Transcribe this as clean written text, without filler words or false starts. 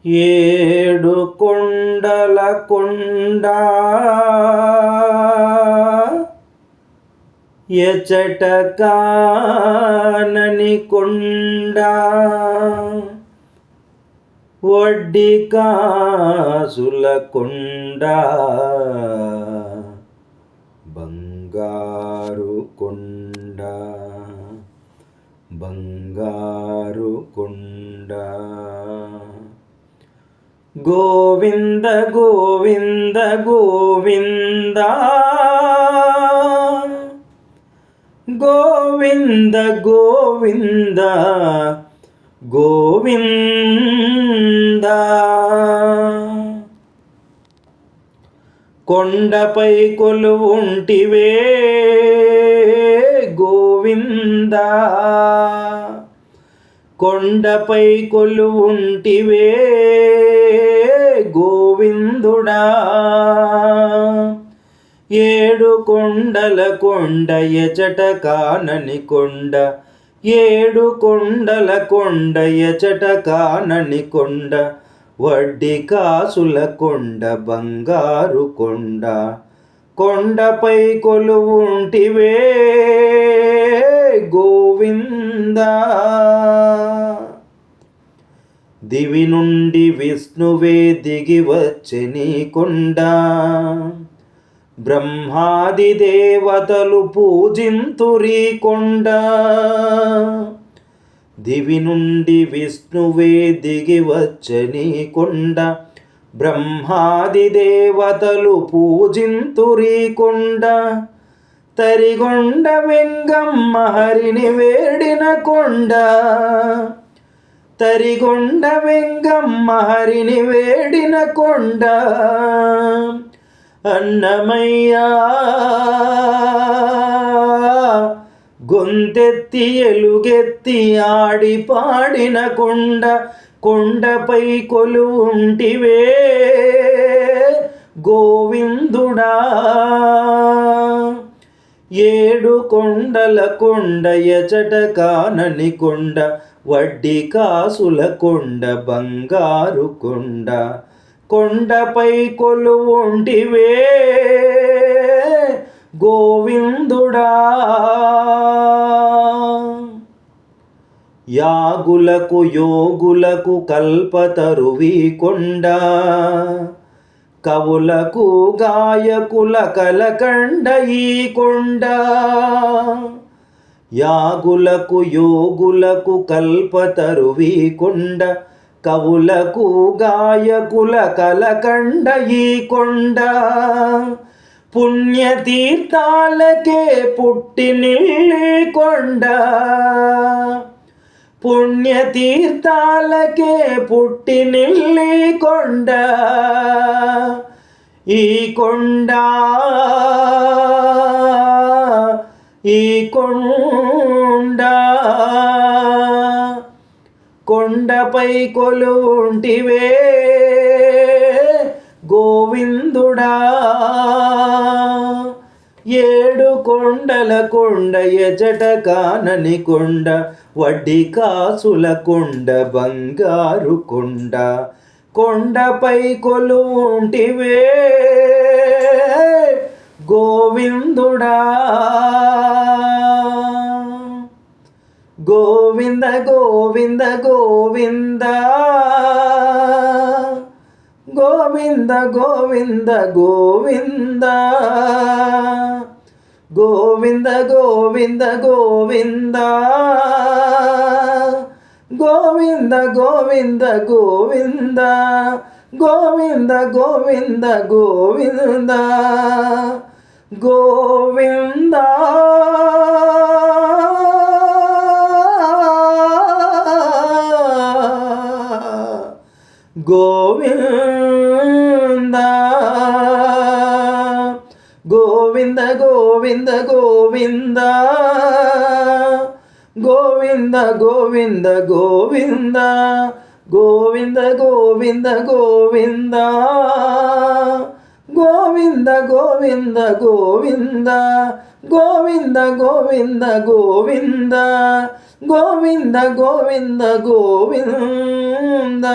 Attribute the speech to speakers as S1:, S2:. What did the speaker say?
S1: ఏడు కొండల కొండ ఎచట కానని కొండ వడ్డీ కాసుల కొండ బంగారు కొండ బంగారు కొండ. గోవింద గోవింద గోవింద గోవింద గోవింద గోవింద. కొండపై కొలువుంటివే గోవింద, కొండపై కొలువుంటివే గోవిందుడా. ఏడు కొండల కొండ ఎచట కానని కొండ, ఏడు కొండల కొండ ఎచట కానని కొండ వడ్డీ కాసుల కొండ బంగారు కొండ. కొండపై కొలువుంటివే గోవింద. దివి నుండి విష్ణువే దిగి వచ్చెని కొండ, బ్రహ్మాది దేవతలు పూజింతురి కొండ. దివి నుండి విష్ణువే దిగి వచ్చెని కొండ, బ్రహ్మాది దేవతలు పూజింతురి కొండ. తరిగొండ వెంగమ్మ హరిని వేడిన కొండ, తరిగొండ వెంగమ్మ హరిని వేడిన కొండ. అన్నమయ్య గొంతెత్తి ఎలుగెత్తి ఆడి పాడిన కొండ, కొండపై కొలువుంటివే గోవిందుడా. ఏడు కొండల కొండ ఎచట కానని కొండ వడ్డీ కాసుల కొండ బంగారు కొండ. కొండపై కొలువుంటివే గోవిందుడా. యాగులకు యోగులకు కల్పతరువి కొండ, కవులకు గాయకుల కలకండ ఈ కొండ. యాగులకు యోగులకు కల్పతరువి కొండ, కవులకు గాయకుల కలకండ ఈ కొండ. పుణ్యతీర్థాలకే పుట్టినిల్లి కొండ, పుణ్యతీర్థాలకే పుట్టినిల్లి కొండ. ఈ కొండ ఈ కొండ, కొండపై కొలువుంటివే గోవిందుడా. ఏడు కొండల కొండ ఎచట కానని కొండ వడ్డీ కాసుల కొండ బంగారు కొండ. కొండపై కొలువుంటివే గోవిందుడా. గోవింద గోవింద గోవింద గోవింద గోవింద గోవింద గోవింద గోవింద గోవింద గోవింద గోవింద గోవింద గోవింద గోవింద గోవింద గోవింద. గోవింద గోవింద గోవింద గోవింద గోవింద గోవింద గోవింద గోవింద గోవింద గోవింద గోవింద గోవింద గోవింద గోవింద గోవింద గోవింద గోవింద గోవింద గోవింద.